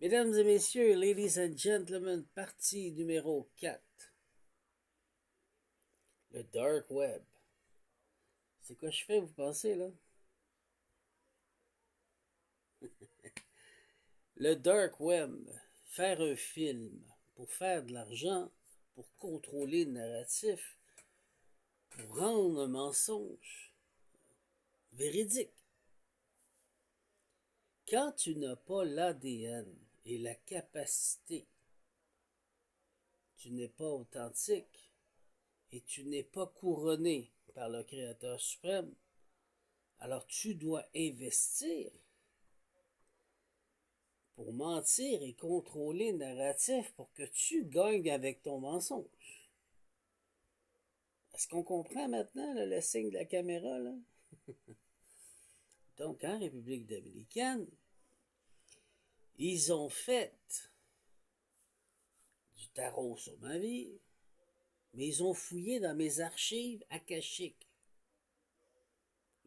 Mesdames et messieurs, ladies and gentlemen, partie numéro 4. Le Dark Web. C'est quoi je fais, vous pensez, là? Le Dark Web. Faire un film pour faire de l'argent, pour contrôler le narratif, pour rendre un mensonge véridique. Quand tu n'as pas l'ADN et la capacité, tu n'es pas authentique et tu n'es pas couronné par le Créateur suprême, alors tu dois investir pour mentir et contrôler le narratif pour que tu gagnes avec ton mensonge. Est-ce qu'on comprend maintenant là, le signe de la caméra? Là? Donc, en République dominicaine, ils ont fait du tarot sur ma vie, mais ils ont fouillé dans mes archives akashiques.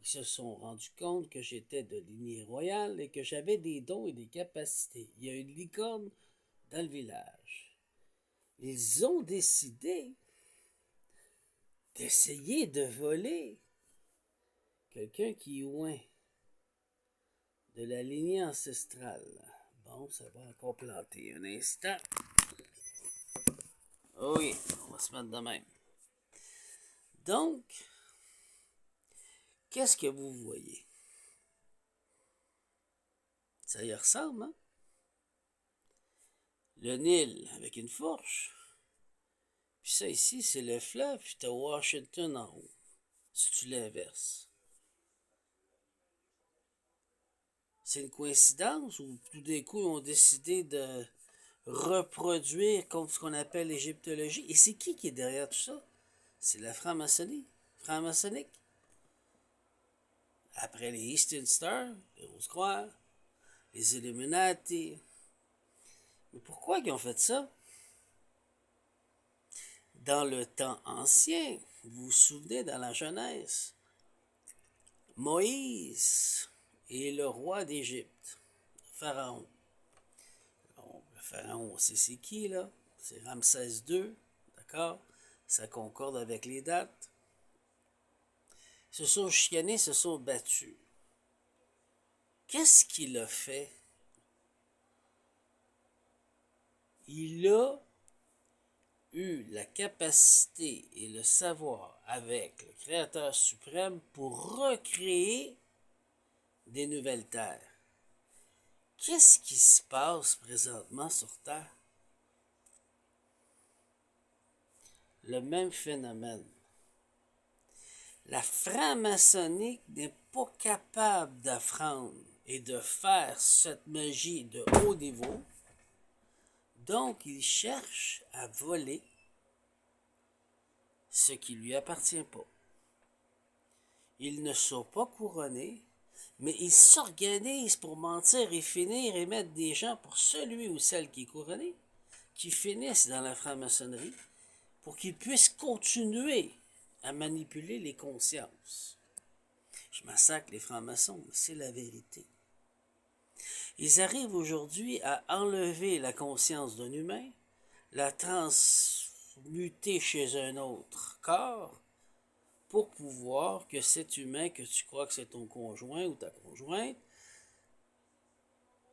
Ils se sont rendus compte que j'étais de lignée royale et que j'avais des dons et des capacités. Il y a une licorne dans le village. Ils ont décidé d'essayer de voler quelqu'un qui est loin de la lignée ancestrale. Bon, ça va encore planter un instant. Oui, on va se mettre de même. Donc, qu'est-ce que vous voyez? Ça y ressemble, hein? Le Nil avec une fourche. Puis ça ici, c'est le fleuve, puis t'as Washington en haut. Si tu l'inverses. C'est une coïncidence ou tout d'un coup, ils ont décidé de reproduire comme ce qu'on appelle l'égyptologie? Et c'est qui est derrière tout ça? C'est la franc-maçonnerie. Franc-maçonnique. Après les Eastern Stars, les Rose-Croix, les Illuminati. Mais pourquoi ils ont fait ça? Dans le temps ancien, vous vous souvenez dans la Genèse, Moïse est le roi d'Égypte, Pharaon. Bon, le Pharaon, on sait c'est qui, là? C'est Ramsès II, d'accord? Ça concorde avec les dates. Ils se sont chicanés, se sont battus. Qu'est-ce qu'il a fait? Il a eu la capacité et le savoir avec le Créateur suprême pour recréer des nouvelles terres. Qu'est-ce qui se passe présentement sur Terre? Le même phénomène. La franc-maçonnique n'est pas capable d'apprendre et de faire cette magie de haut niveau. Donc, il cherche à voler ce qui ne lui appartient pas. Ils ne sont pas couronnés, mais ils s'organisent pour mentir et finir et mettre des gens pour celui ou celle qui est couronné, qui finissent dans la franc-maçonnerie, pour qu'ils puissent continuer à manipuler les consciences. Je massacre les francs-maçons, mais c'est la vérité. Ils arrivent aujourd'hui à enlever la conscience d'un humain, la transmuter chez un autre corps, pour pouvoir que cet humain que tu crois que c'est ton conjoint ou ta conjointe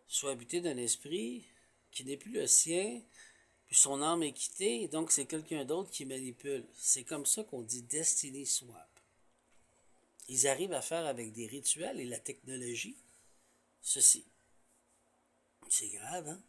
soit habité d'un esprit qui n'est plus le sien, puis son âme est quittée, donc c'est quelqu'un d'autre qui manipule. C'est comme ça qu'on dit Destiny Swap. Ils arrivent à faire avec des rituels et la technologie ceci. C'est grave, hein?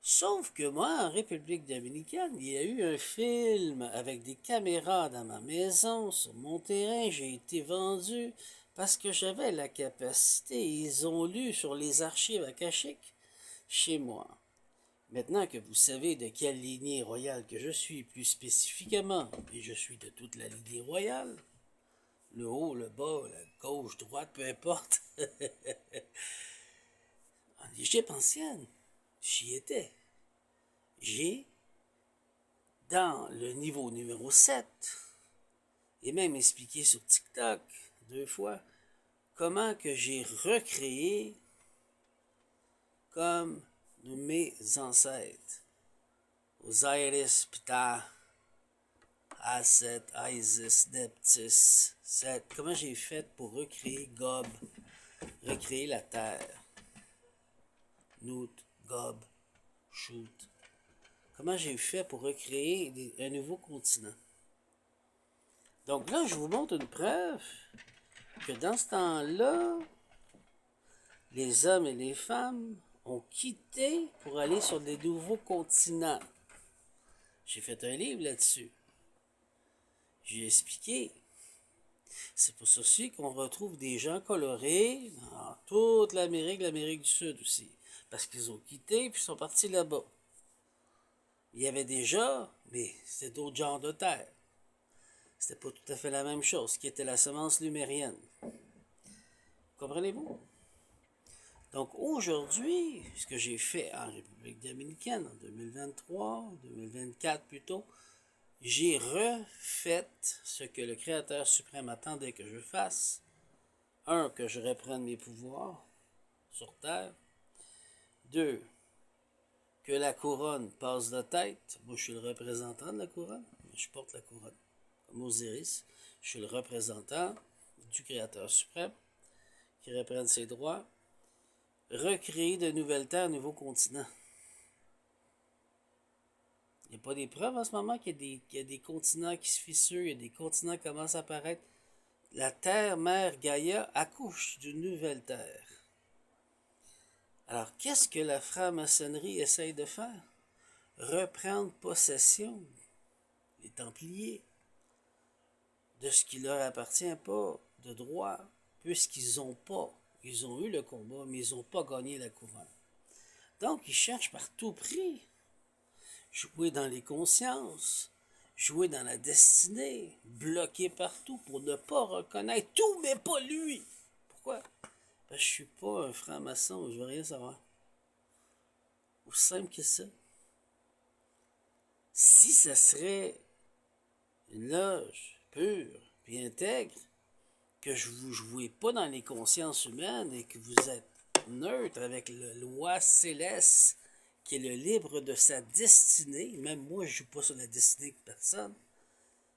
Sauf que moi, en République dominicaine, il y a eu un film avec des caméras dans ma maison, sur mon terrain. J'ai été vendu parce que j'avais la capacité. Ils ont lu sur les archives akashiques chez moi. Maintenant que vous savez de quelle lignée royale que je suis, plus spécifiquement, et je suis de toute la lignée royale, le haut, le bas, la gauche, droite, peu importe, en Égypte ancienne, j'y étais. J'ai, dans le niveau numéro 7, et même expliqué sur TikTok 2 fois, comment que j'ai recréé comme mes ancêtres. Osiris, Ptah, Aset, Isis, Neptis, Set. Comment j'ai fait pour recréer Gob, recréer la Terre? Nout, Gob, Shoot. Comment j'ai fait pour recréer un nouveau continent? Donc là, je vous montre une preuve que dans ce temps-là, les hommes et les femmes ont quitté pour aller sur des nouveaux continents. J'ai fait un livre là-dessus. J'ai expliqué. C'est pour ceci qu'on retrouve des gens colorés dans toute l'Amérique du Sud aussi. Parce qu'ils ont quitté puis sont partis là-bas. Il y avait déjà, mais c'était d'autres genres de terre. C'était pas tout à fait la même chose, qui était la semence lumérienne. Comprenez-vous? Donc aujourd'hui, ce que j'ai fait en République dominicaine en 2023, 2024 plutôt, j'ai refait ce que le Créateur suprême attendait que je fasse. Un, que je reprenne mes pouvoirs sur terre. Deux, que la couronne passe de tête. Moi, je suis le représentant de la couronne. Je porte la couronne. Comme Osiris, je suis le représentant du Créateur suprême qui reprenne ses droits. Recréer de nouvelles terres, de nouveaux continents. Il n'y a pas des preuves en ce moment qu'il y a des continents qui se fissurent, il y a des continents qui commencent à apparaître. La terre, mère Gaïa, accouche d'une nouvelle terre. Alors, qu'est-ce que la franc-maçonnerie essaye de faire? Reprendre possession, les Templiers, de ce qui leur appartient pas de droit, puisqu'ils n'ont pas. Ils ont eu le combat, mais ils n'ont pas gagné la couronne. Donc, ils cherchent par tout prix jouer dans les consciences, jouer dans la destinée, bloquer partout pour ne pas reconnaître tout, mais pas lui. Pourquoi? Parce que je suis pas un franc-maçon, je veux rien savoir. Aussi simple que ça. Si ça serait une loge pure et intègre, que je vous jouez pas dans les consciences humaines et que vous êtes neutre avec le loi céleste qui est le libre de sa destinée, même moi je joue pas sur la destinée de personne,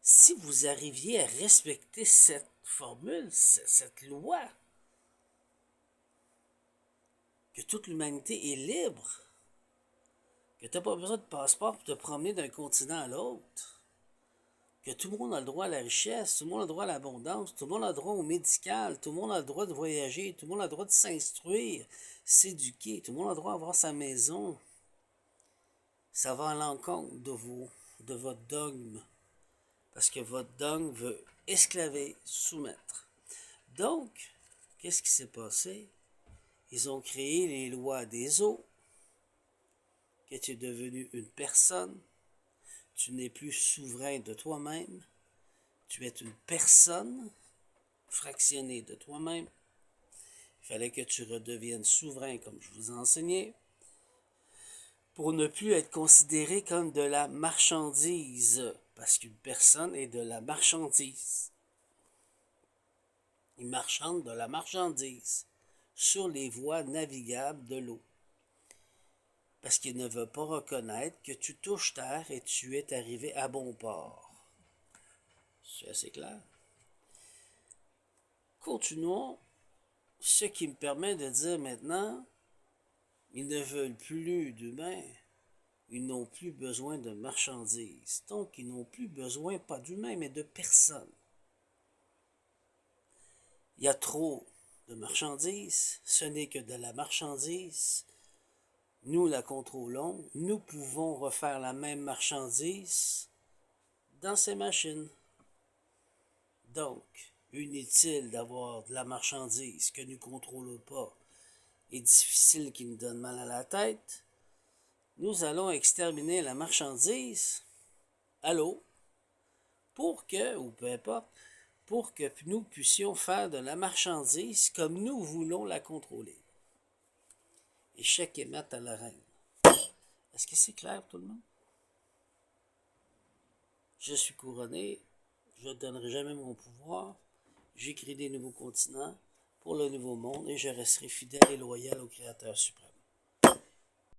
si vous arriviez à respecter cette formule, cette loi, que toute l'humanité est libre, que tu n'as pas besoin de passeport pour te promener d'un continent à l'autre, que tout le monde a le droit à la richesse, tout le monde a le droit à l'abondance, tout le monde a le droit au médical, tout le monde a le droit de voyager, tout le monde a le droit de s'instruire, s'éduquer, tout le monde a le droit d'avoir sa maison. Ça va à l'encontre de votre dogme, parce que votre dogme veut esclaver, soumettre. Donc, qu'est-ce qui s'est passé? Ils ont créé les lois des eaux, que tu es devenu une personne, tu n'es plus souverain de toi-même, tu es une personne fractionnée de toi-même. Il fallait que tu redeviennes souverain, comme je vous ai enseigné, pour ne plus être considéré comme de la marchandise, parce qu'une personne est de la marchandise. Il marchande de la marchandise sur les voies navigables de l'eau. Parce qu'il ne veut pas reconnaître que tu touches terre et tu es arrivé à bon port. C'est assez clair. Continuons, ce qui me permet de dire maintenant, ils ne veulent plus d'humains, ils n'ont plus besoin de marchandises. Donc, ils n'ont plus besoin, pas d'humains, mais de personnes. Il y a trop de marchandises, ce n'est que de la marchandise. Nous la contrôlons, nous pouvons refaire la même marchandise dans ces machines. Donc, inutile d'avoir de la marchandise que nous ne contrôlons pas et difficile qui nous donne mal à la tête. Nous allons exterminer la marchandise à l'eau pour que, ou peu importe, pour que nous puissions faire de la marchandise comme nous voulons la contrôler. Échec et mat à la reine. Est-ce que c'est clair pour tout le monde? Je suis couronné, je ne donnerai jamais mon pouvoir, j'écris des nouveaux continents pour le nouveau monde et je resterai fidèle et loyal au Créateur suprême.